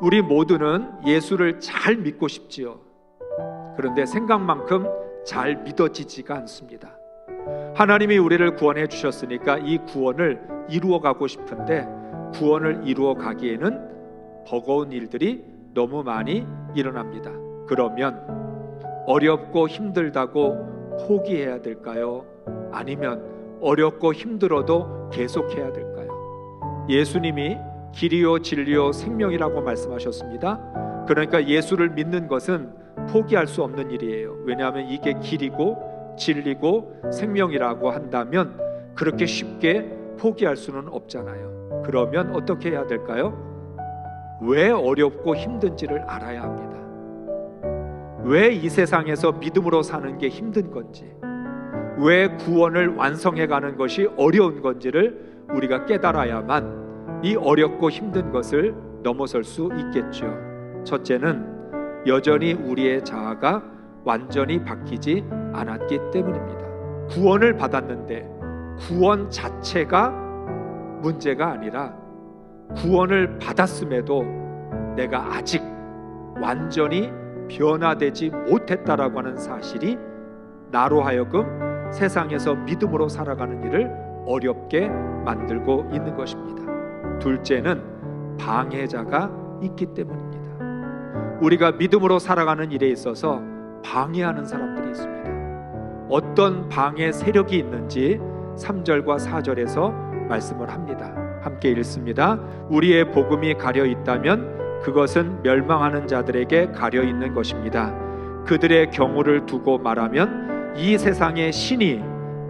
우리 모두는 예수를 잘 믿고 싶지요. 그런데 생각만큼 잘 믿어지지가 않습니다. 하나님이 우리를 구원해 주셨으니까 이 구원을 이루어 가고 싶은데 구원을 이루어 가기에는 버거운 일들이 너무 많이 일어납니다. 그러면 어렵고 힘들다고 포기해야 될까요? 아니면 어렵고 힘들어도 계속해야 될까요? 예수님이 길이요 진리요 생명이라고 말씀하셨습니다. 그러니까 예수를 믿는 것은 포기할 수 없는 일이에요. 왜냐하면 이게 길이고 진리고 생명이라고 한다면 그렇게 쉽게 포기할 수는 없잖아요. 그러면 어떻게 해야 될까요? 왜 어렵고 힘든지를 알아야 합니다. 왜 이 세상에서 믿음으로 사는 게 힘든 건지, 왜 구원을 완성해 가는 것이 어려운 건지를 우리가 깨달아야만 이 어렵고 힘든 것을 넘어설 수 있겠죠. 첫째는 여전히 우리의 자아가 완전히 바뀌지 않았기 때문입니다. 구원을 받았는데 구원 자체가 문제가 아니라 구원을 받았음에도 내가 아직 완전히 변화되지 못했다라고 하는 사실이 나로 하여금 세상에서 믿음으로 살아가는 일을 어렵게 만들고 있는 것입니다. 둘째는 방해자가 있기 때문입니다. 우리가 믿음으로 살아가는 일에 있어서 방해하는 사람들이 있습니다. 어떤 방해 세력이 있는지 3절과 4절에서 말씀을 합니다. 함께 읽습니다. 우리의 복음이 가려 있다면 그것은 멸망하는 자들에게 가려 있는 것입니다. 그들의 경우를 두고 말하면 이 세상의 신이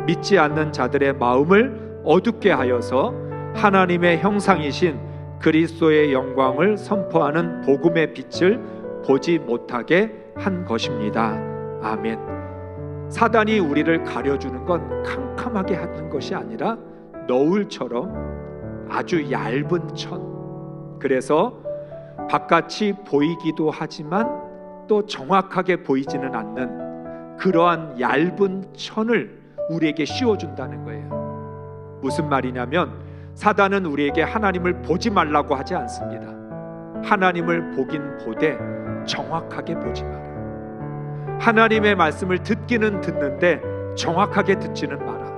믿지 않는 자들의 마음을 어둡게 하여서 하나님의 형상이신 그리스도의 영광을 선포하는 복음의 빛을 보지 못하게 한 것입니다. 아멘. 사단이 우리를 가려주는 건 캄캄하게 하는 것이 아니라 너울처럼 아주 얇은 천, 그래서 바깥이 보이기도 하지만 또 정확하게 보이지는 않는 그러한 얇은 천을 우리에게 씌워준다는 거예요. 무슨 말이냐면 사단은 우리에게 하나님을 보지 말라고 하지 않습니다. 하나님을 보긴 보되 정확하게 보지 마라. 하나님의 말씀을 듣기는 듣는데 정확하게 듣지는 마라.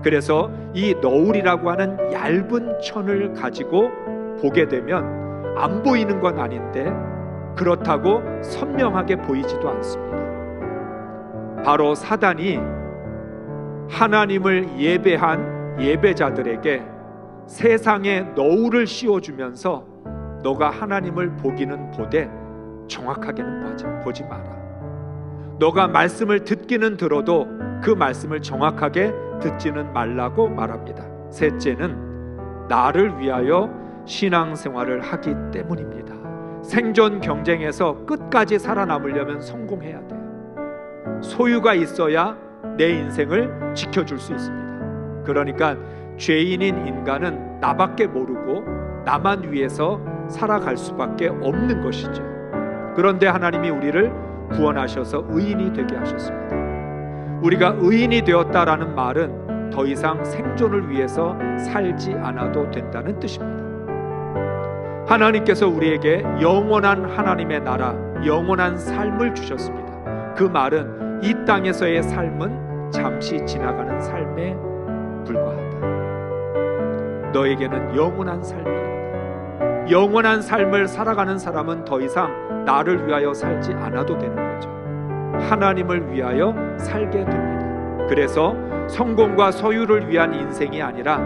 그래서 이 너울이라고 하는 얇은 천을 가지고 보게 되면 안 보이는 건 아닌데 그렇다고 선명하게 보이지도 않습니다. 바로 사단이 하나님을 예배한 예배자들에게 세상에 너울을 씌워주면서 너가 하나님을 보기는 보되 정확하게는 보지 마라. 너가 말씀을 듣기는 들어도 그 말씀을 정확하게 듣지는 말라고 말합니다. 셋째는 나를 위하여 신앙생활을 하기 때문입니다. 생존 경쟁에서 끝까지 살아남으려면 성공해야 돼요. 소유가 있어야 내 인생을 지켜줄 수 있습니다. 그러니까 죄인인 인간은 나밖에 모르고 나만 위해서 살아갈 수밖에 없는 것이죠. 그런데 하나님이 우리를 구원하셔서 의인이 되게 하셨습니다. 우리가 의인이 되었다라는 말은 더 이상 생존을 위해서 살지 않아도 된다는 뜻입니다. 하나님께서 우리에게 영원한 하나님의 나라, 영원한 삶을 주셨습니다. 그 말은 이 땅에서의 삶은 잠시 지나가는 삶에 불과하다. 너에게는 영원한 삶이 있다. 영원한 삶을 살아가는 사람은 더 이상 나를 위하여 살지 않아도 되는 거죠. 하나님을 위하여 살게 됩니다. 그래서 성공과 소유를 위한 인생이 아니라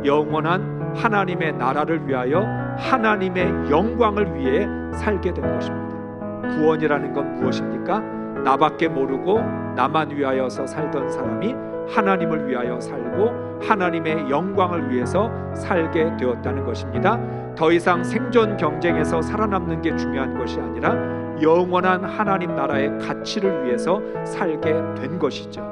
영원한 하나님의 나라를 위하여 하나님의 영광을 위해 살게 된 것입니다. 구원이라는 건 무엇입니까? 나밖에 모르고 나만 위하여서 살던 사람이 하나님을 위하여 살고 하나님의 영광을 위해서 살게 되었다는 것입니다. 더 이상 생존 경쟁에서 살아남는 게 중요한 것이 아니라 영원한 하나님 나라의 가치를 위해서 살게 된 것이죠.